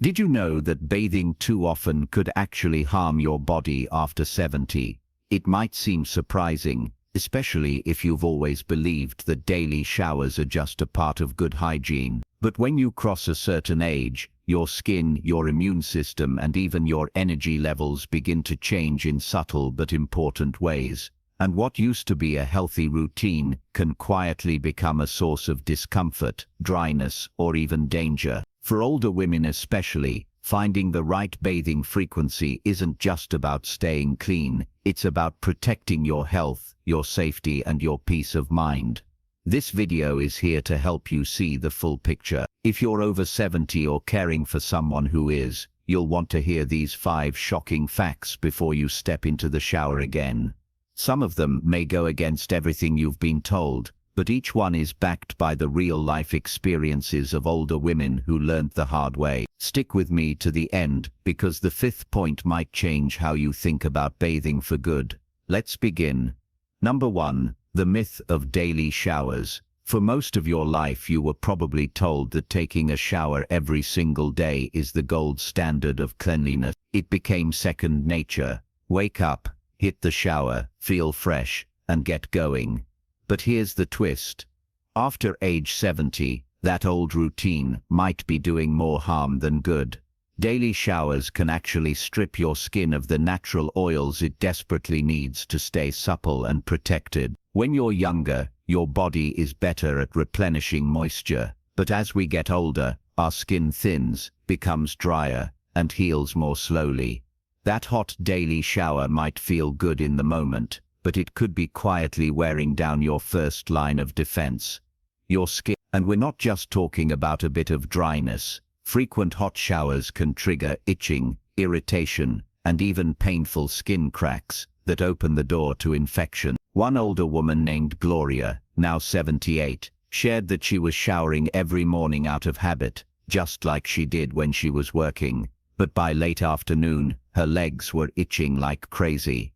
Did you know that bathing too often could actually harm your body after 70? It might seem surprising, especially if you've always believed that daily showers are just a part of good hygiene. But when you cross a certain age, your skin, your immune system, and even your energy levels begin to change in subtle but important ways. And what used to be a healthy routine can quietly become a source of discomfort, dryness, or even danger. For older women especially, finding the right bathing frequency isn't just about staying clean, it's about protecting your health, your safety, and your peace of mind. This video is here to help you see the full picture. If you're over 70 or caring for someone who is, you'll want to hear these 5 shocking facts before you step into the shower again. Some of them may go against everything you've been told, but each one is backed by the real-life experiences of older women who learned the hard way. Stick with me to the end, because the 5th point might change how you think about bathing for good. Let's begin. Number 1. The myth of daily showers. For most of your life you were probably told that taking a shower every single day is the gold standard of cleanliness. It became second nature. Wake up, hit the shower, feel fresh, and get going. But here's the twist. After age 70, that old routine might be doing more harm than good. Daily showers can actually strip your skin of the natural oils it desperately needs to stay supple and protected. When you're younger, your body is better at replenishing moisture, but as we get older, our skin thins, becomes drier, and heals more slowly. That hot daily shower might feel good in the moment, but it could be quietly wearing down your first line of defense, your skin. And we're not just talking about a bit of dryness. Frequent hot showers can trigger itching, irritation, and even painful skin cracks that open the door to infection. One older woman named Gloria, now 78, shared that she was showering every morning out of habit, just like she did when she was working. But by late afternoon, her legs were itching like crazy.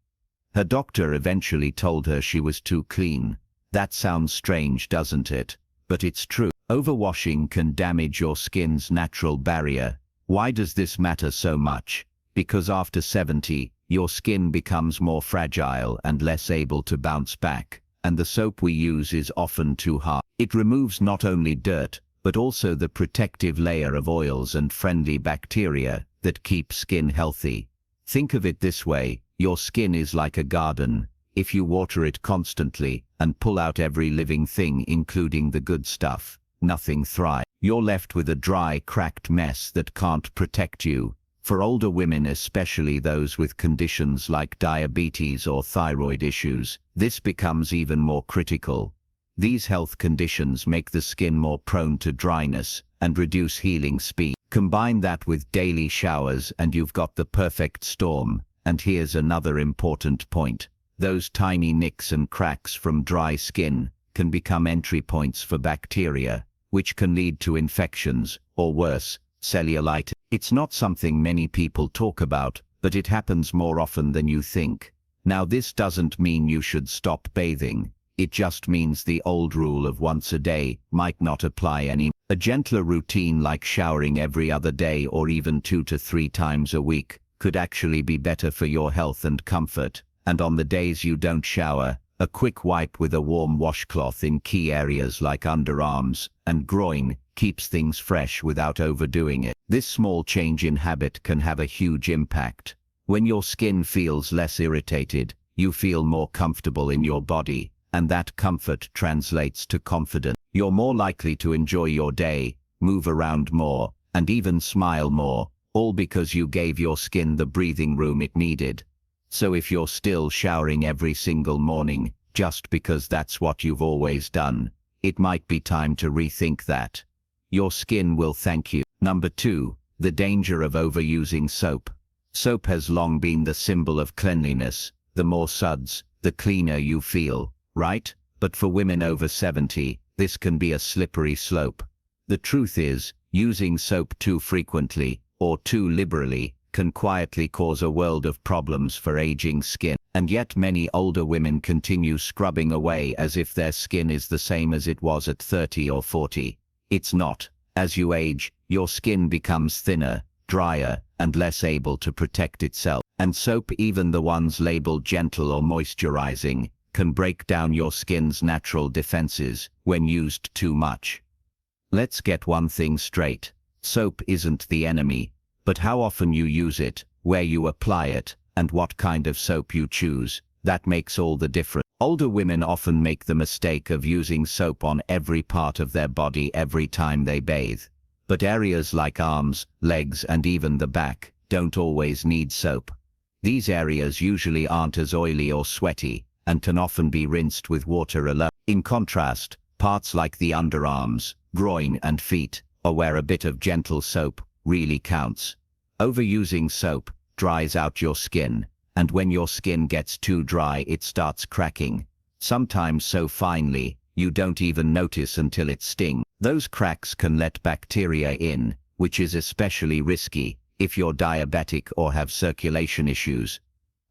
Her doctor eventually told her she was too clean. That sounds strange, doesn't it? But it's true. Overwashing can damage your skin's natural barrier. Why does this matter so much? Because after 70, your skin becomes more fragile and less able to bounce back, and the soap we use is often too hard. It removes not only dirt, but also the protective layer of oils and friendly bacteria that keep skin healthy. Think of it this way, your skin is like a garden. If you water it constantly and pull out every living thing, including the good stuff, nothing thrives. You're left with a dry, cracked mess that can't protect you. For older women, especially those with conditions like diabetes or thyroid issues, this becomes even more critical. These health conditions make the skin more prone to dryness and reduce healing speed. Combine that with daily showers and you've got the perfect storm. And here's another important point. Those tiny nicks and cracks from dry skin can become entry points for bacteria, which can lead to infections, or worse, cellulitis. It's not something many people talk about, but it happens more often than you think. Now, this doesn't mean you should stop bathing. It just means the old rule of once a day might not apply anymore. A gentler routine like showering every other day or even 2 to 3 times a week could actually be better for your health and comfort. And on the days you don't shower, a quick wipe with a warm washcloth in key areas like underarms and groin keeps things fresh without overdoing it. This small change in habit can have a huge impact. When your skin feels less irritated, you feel more comfortable in your body, and that comfort translates to confidence. You're more likely to enjoy your day, move around more, and even smile more, all because you gave your skin the breathing room it needed. So if you're still showering every single morning, just because that's what you've always done, it might be time to rethink that. Your skin will thank you. Number 2, the danger of overusing soap. Soap has long been the symbol of cleanliness. The more suds, the cleaner you feel, right? But for women over 70, this can be a slippery slope. The truth is, using soap too frequently, or too liberally, can quietly cause a world of problems for aging skin. And yet many older women continue scrubbing away as if their skin is the same as it was at 30 or 40. It's not. As you age, your skin becomes thinner, drier, and less able to protect itself. And soap, even the ones labeled gentle or moisturizing, can break down your skin's natural defenses when used too much. Let's get one thing straight. Soap isn't the enemy, but how often you use it, where you apply it, and what kind of soap you choose, that makes all the difference. Older women often make the mistake of using soap on every part of their body every time they bathe. But areas like arms, legs, and even the back don't always need soap. These areas usually aren't as oily or sweaty, and can often be rinsed with water alone. In contrast, parts like the underarms, groin, and feet, or where a bit of gentle soap really counts. Overusing soap dries out your skin, and when your skin gets too dry, it starts cracking, sometimes so finely you don't even notice until it stings. Those cracks can let bacteria in, which is especially risky if you're diabetic or have circulation issues.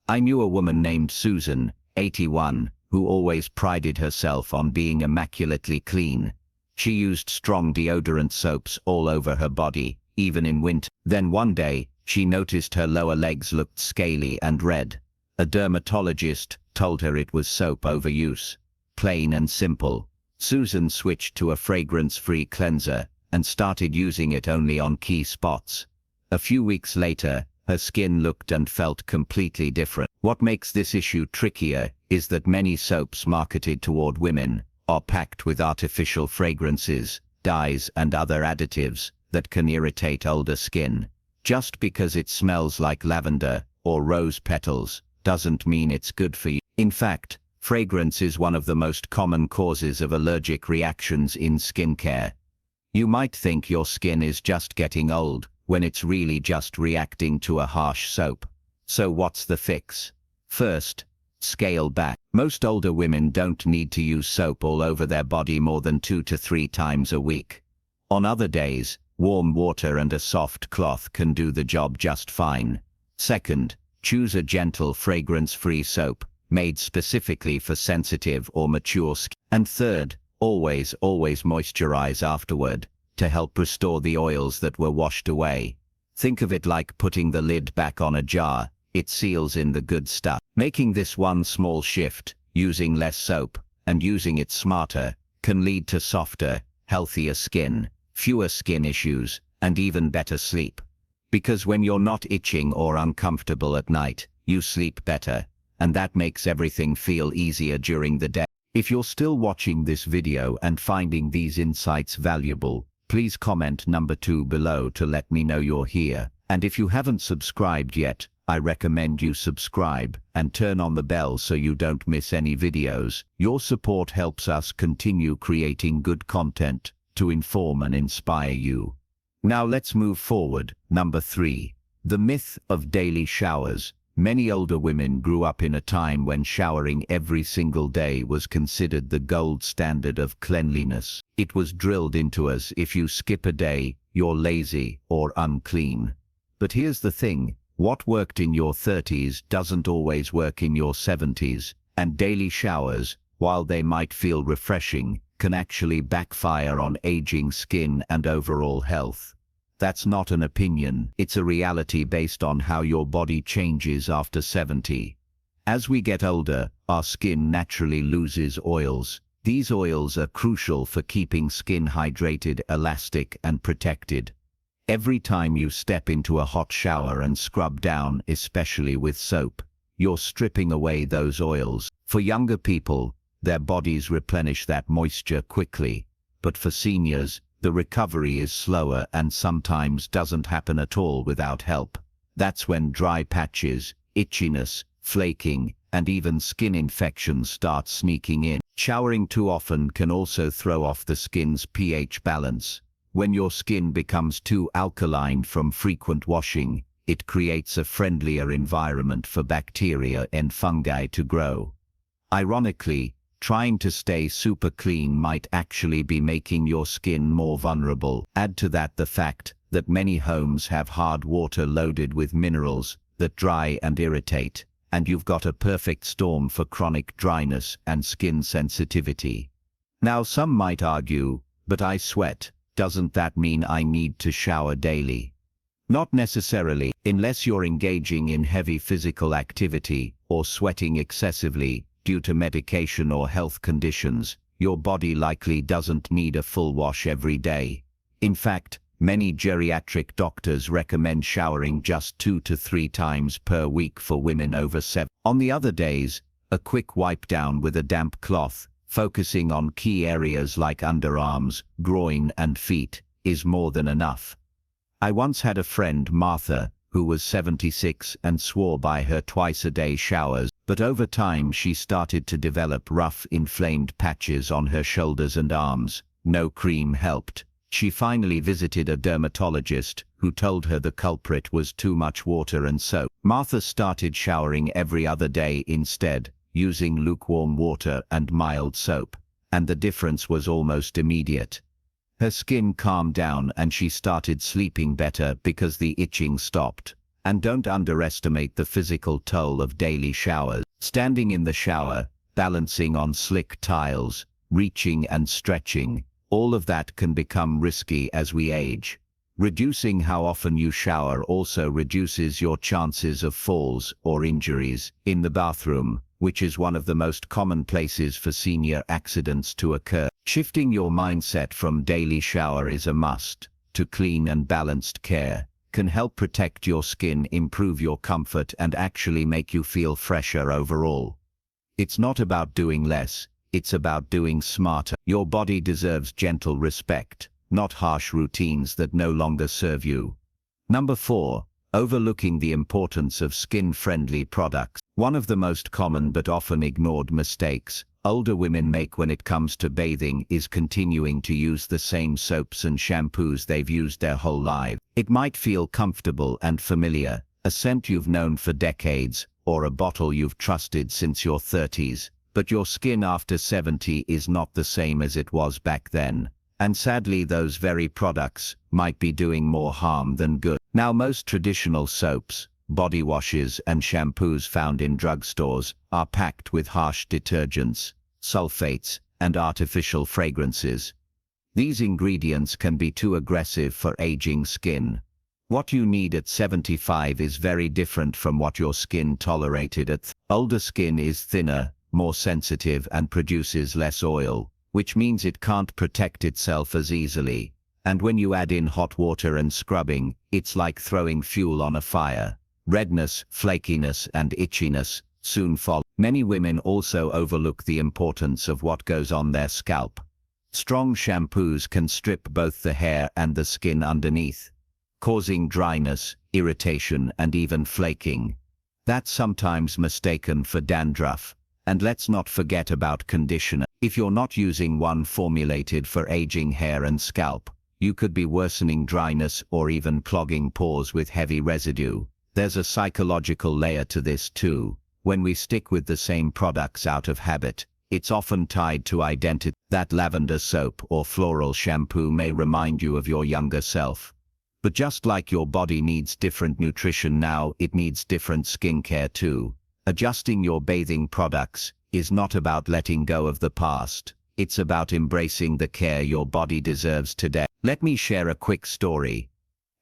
I knew a woman named Susan, 81, who always prided herself on being immaculately clean. She used strong deodorant soaps all over her body, even in winter. Then one day, she noticed her lower legs looked scaly and red. A dermatologist told her it was soap overuse. Plain and simple. Susan switched to a fragrance-free cleanser and started using it only on key spots. A few weeks later, her skin looked and felt completely different. What makes this issue trickier is that many soaps marketed toward women are packed with artificial fragrances, dyes, and other additives that can irritate older skin. Just because it smells like lavender or rose petals doesn't mean it's good for you. In fact, fragrance is one of the most common causes of allergic reactions in skincare. You might think your skin is just getting old, when it's really just reacting to a harsh soap. So what's the fix? First, scale back. Most older women don't need to use soap all over their body more than 2 to 3 times a week. On other days, warm water and a soft cloth can do the job just fine. Second, choose a gentle fragrance-free soap, made specifically for sensitive or mature skin. And third, always moisturize afterward, to help restore the oils that were washed away. Think of it like putting the lid back on a jar. It seals in the good stuff. Making this one small shift, using less soap, and using it smarter, can lead to softer, healthier skin, fewer skin issues, and even better sleep. Because when you're not itching or uncomfortable at night, you sleep better, and that makes everything feel easier during the day. If you're still watching this video and finding these insights valuable, please comment number 2 below to let me know you're here. And if you haven't subscribed yet, I recommend you subscribe and turn on the bell so you don't miss any videos. Your support helps us continue creating good content to inform and inspire you. Now let's move forward. Number 3. The myth of daily showers. Many older women grew up in a time when showering every single day was considered the gold standard of cleanliness. It was drilled into us: if you skip a day, you're lazy or unclean. But here's the thing. What worked in your 30s doesn't always work in your 70s, and daily showers, while they might feel refreshing, can actually backfire on aging skin and overall health. That's not an opinion, it's a reality based on how your body changes after 70. As we get older, our skin naturally loses oils. These oils are crucial for keeping skin hydrated, elastic, and protected. Every time you step into a hot shower and scrub down, especially with soap, you're stripping away those oils. For younger people, their bodies replenish that moisture quickly, but for seniors, the recovery is slower and sometimes doesn't happen at all without help. That's when dry patches, itchiness, flaking, and even skin infections start sneaking in. Showering too often can also throw off the skin's pH balance. When your skin becomes too alkaline from frequent washing, it creates a friendlier environment for bacteria and fungi to grow. Ironically, trying to stay super clean might actually be making your skin more vulnerable. Add to that the fact that many homes have hard water loaded with minerals that dry and irritate, and you've got a perfect storm for chronic dryness and skin sensitivity. Now some might argue, but I sweat. Doesn't that mean I need to shower daily? Not necessarily, unless you're engaging in heavy physical activity or sweating excessively due to medication or health conditions. Your body likely doesn't need a full wash every day. In fact, many geriatric doctors recommend showering just 2 to 3 times per week for women over 7. On the other days, a quick wipe down with a damp cloth, focusing on key areas like underarms, groin, and feet, is more than enough. I once had a friend, Martha, who was 76 and swore by her twice-a-day showers, but over time she started to develop rough, inflamed patches on her shoulders and arms. No cream helped. She finally visited a dermatologist, who told her the culprit was too much water and soap. Martha started showering every other day instead, using lukewarm water and mild soap, and the difference was almost immediate. Her skin calmed down and she started sleeping better because the itching stopped. And don't underestimate the physical toll of daily showers. Standing in the shower, balancing on slick tiles, reaching and stretching, all of that can become risky as we age. Reducing how often you shower also reduces your chances of falls or injuries. In the bathroom, which is one of the most common places for senior accidents to occur, shifting your mindset from daily shower is a must to clean and balanced care can help protect your skin, improve your comfort, and actually make you feel fresher overall. It's not about doing less, it's about doing smarter. Your body deserves gentle respect, not harsh routines that no longer serve you. Number 4. Overlooking the importance of skin-friendly products. One of the most common but often ignored mistakes older women make when it comes to bathing is continuing to use the same soaps and shampoos they've used their whole lives. It might feel comfortable and familiar, a scent you've known for decades, or a bottle you've trusted since your 30s, but your skin after 70 is not the same as it was back then. And sadly, those very products might be doing more harm than good. Now, most traditional soaps, body washes, and shampoos found in drugstores are packed with harsh detergents, sulfates, and artificial fragrances. These ingredients can be too aggressive for aging skin. What you need at 75 is very different from what your skin tolerated at older skin is thinner, more sensitive, and produces less oil, which means it can't protect itself as easily. And when you add in hot water and scrubbing, it's like throwing fuel on a fire. Redness, flakiness, and itchiness soon follow. Many women also overlook the importance of what goes on their scalp. Strong shampoos can strip both the hair and the skin underneath, causing dryness, irritation, and even flaking. That's sometimes mistaken for dandruff. And let's not forget about conditioner. If you're not using one formulated for aging hair and scalp, you could be worsening dryness or even clogging pores with heavy residue. There's a psychological layer to this too. When we stick with the same products out of habit, it's often tied to identity. That lavender soap or floral shampoo may remind you of your younger self. But just like your body needs different nutrition now, it needs different skincare too. Adjusting your bathing products is not about letting go of the past. It's about embracing the care your body deserves today. Let me share a quick story.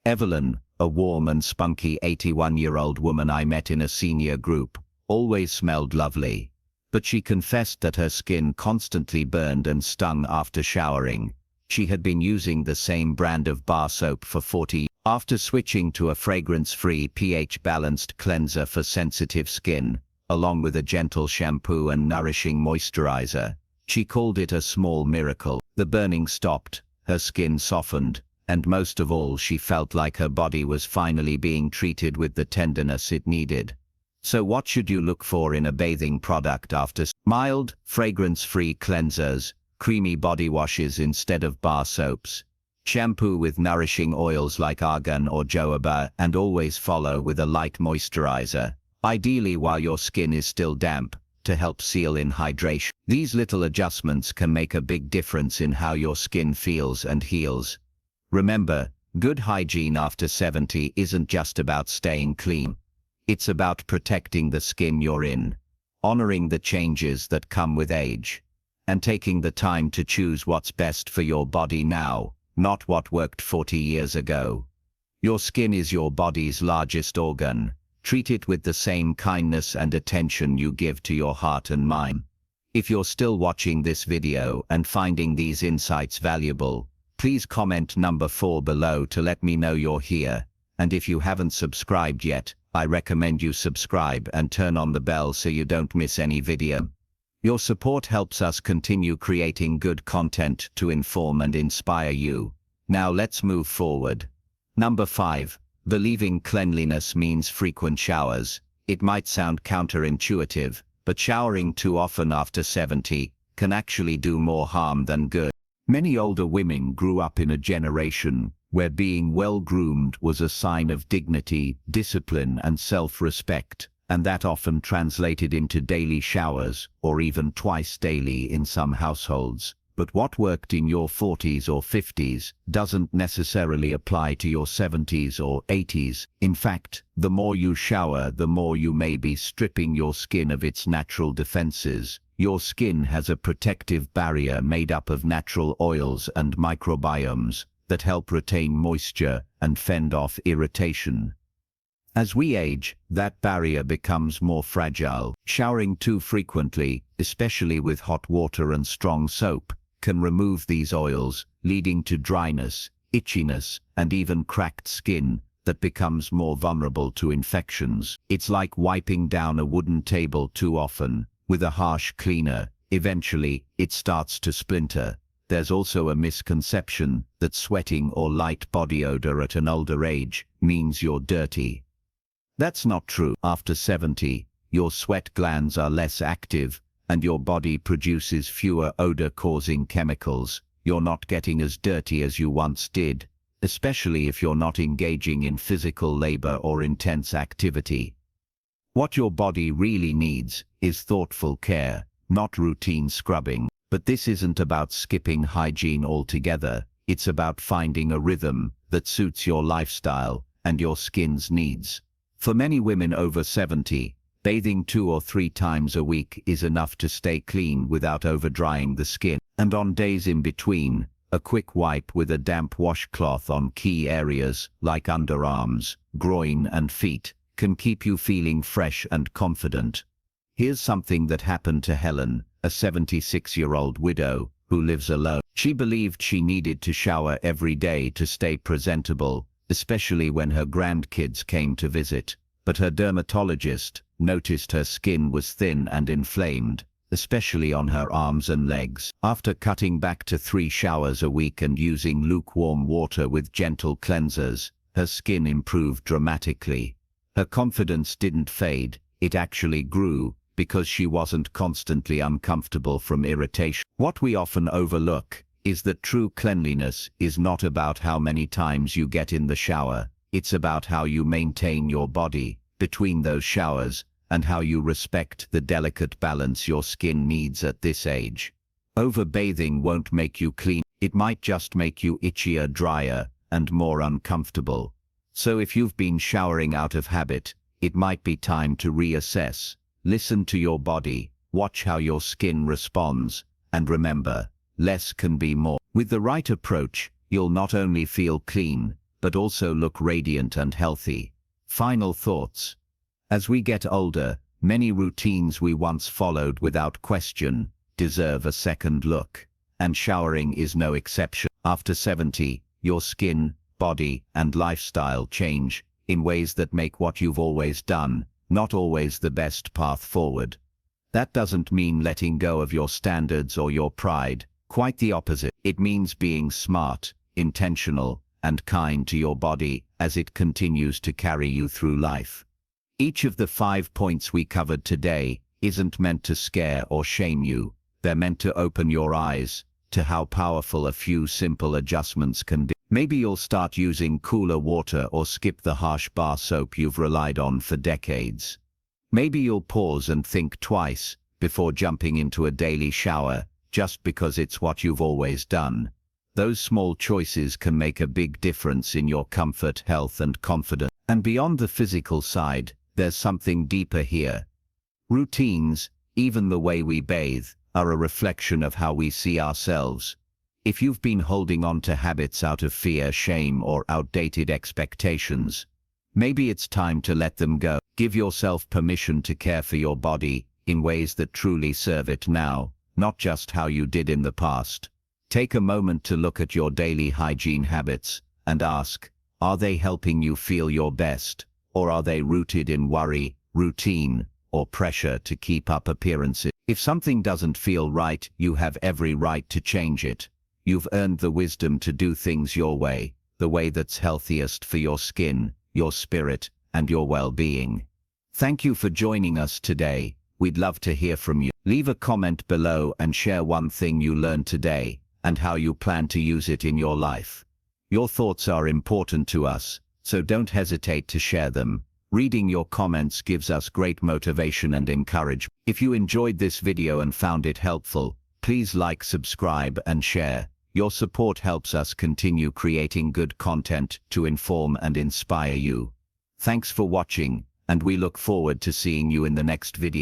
Evelyn, a warm and spunky 81-year-old woman I met in a senior group, always smelled lovely. But she confessed that her skin constantly burned and stung after showering. She had been using the same brand of bar soap for 40 years. After switching to a fragrance-free pH-balanced cleanser for sensitive skin, along with a gentle shampoo and nourishing moisturizer, she called it a small miracle. The burning stopped, her skin softened, and most of all, she felt like her body was finally being treated with the tenderness it needed. So what should you look for in a bathing product after mild, fragrance-free cleansers, creamy body washes instead of bar soaps, shampoo with nourishing oils like argan or jojoba, and always follow with a light moisturizer, ideally while your skin is still damp, to help seal in hydration. These little adjustments can make a big difference in how your skin feels and heals. Remember, good hygiene after 70 isn't just about staying clean. It's about protecting the skin you're in, honoring the changes that come with age, and taking the time to choose what's best for your body now, not what worked 40 years ago. Your skin is your body's largest organ. Treat it with the same kindness and attention you give to your heart and mind. If you're still watching this video and finding these insights valuable, please comment number 4 below to let me know you're here. And if you haven't subscribed yet, I recommend you subscribe and turn on the bell so you don't miss any video. Your support helps us continue creating good content to inform and inspire you. Now let's move forward. Number 5. Believing cleanliness means frequent showers. It might sound counterintuitive, but showering too often after 70 can actually do more harm than good. Many older women grew up in a generation where being well-groomed was a sign of dignity, discipline, and self-respect, and that often translated into daily showers, or even twice daily in some households. But what worked in your 40s or 50s doesn't necessarily apply to your 70s or 80s. In fact, the more you shower, the more you may be stripping your skin of its natural defenses. Your skin has a protective barrier made up of natural oils and microbiomes that help retain moisture and fend off irritation. As we age, that barrier becomes more fragile. Showering too frequently, especially with hot water and strong soap, can remove these oils, leading to dryness, itchiness, and even cracked skin that becomes more vulnerable to infections. It's like wiping down a wooden table too often with a harsh cleaner. Eventually, it starts to splinter. There's also a misconception that sweating or light body odor at an older age means you're dirty. That's not true. After 70, your sweat glands are less active, and your body produces fewer odor-causing chemicals. You're not getting as dirty as you once did, especially if you're not engaging in physical labor or intense activity. What your body really needs is thoughtful care, not routine scrubbing. But this isn't about skipping hygiene altogether. It's about finding a rhythm that suits your lifestyle and your skin's needs. For many women over 70, bathing 2 or 3 times a week is enough to stay clean without over-drying the skin. And on days in between, a quick wipe with a damp washcloth on key areas like underarms, groin, and feet can keep you feeling fresh and confident. Here's something that happened to Helen, a 76-year-old widow who lives alone. She believed she needed to shower every day to stay presentable, especially when her grandkids came to visit. But her dermatologist noticed her skin was thin and inflamed, especially on her arms and legs. After cutting back to 3 showers a week and using lukewarm water with gentle cleansers, her skin improved dramatically. Her confidence didn't fade, it actually grew, because she wasn't constantly uncomfortable from irritation. What we often overlook is that true cleanliness is not about how many times you get in the shower. It's about how you maintain your body between those showers and how you respect the delicate balance your skin needs at this age. Overbathing won't make you clean. It might just make you itchier, drier, and more uncomfortable. So if you've been showering out of habit, it might be time to reassess. Listen to your body, watch how your skin responds, and remember, less can be more. With the right approach, you'll not only feel clean, but also look radiant and healthy. Final thoughts. As we get older, many routines we once followed without question deserve a second look, and showering is no exception. After 70, your skin, body, and lifestyle change in ways that make what you've always done not always the best path forward. That doesn't mean letting go of your standards or your pride. Quite the opposite. It means being smart, intentional, and kind to your body as it continues to carry you through life. Each of the 5 points we covered today isn't meant to scare or shame you. They're meant to open your eyes to how powerful a few simple adjustments can be. Maybe you'll start using cooler water or skip the harsh bar soap you've relied on for decades. Maybe you'll pause and think twice before jumping into a daily shower just because it's what you've always done. Those small choices can make a big difference in your comfort, health, and confidence. And beyond the physical side, there's something deeper here. Routines, even the way we bathe, are a reflection of how we see ourselves. If you've been holding on to habits out of fear, shame, or outdated expectations, maybe it's time to let them go. Give yourself permission to care for your body in ways that truly serve it now, not just how you did in the past. Take a moment to look at your daily hygiene habits and ask, are they helping you feel your best, or are they rooted in worry, routine, or pressure to keep up appearances? If something doesn't feel right, you have every right to change it. You've earned the wisdom to do things your way, the way that's healthiest for your skin, your spirit, and your well-being. Thank you for joining us today. We'd love to hear from you. Leave a comment below and share one thing you learned today and how you plan to use it in your life. Your thoughts are important to us, so don't hesitate to share them. Reading your comments gives us great motivation and encouragement. If you enjoyed this video and found it helpful, please like, subscribe, and share. Your support helps us continue creating good content to inform and inspire you. Thanks for watching, and we look forward to seeing you in the next video.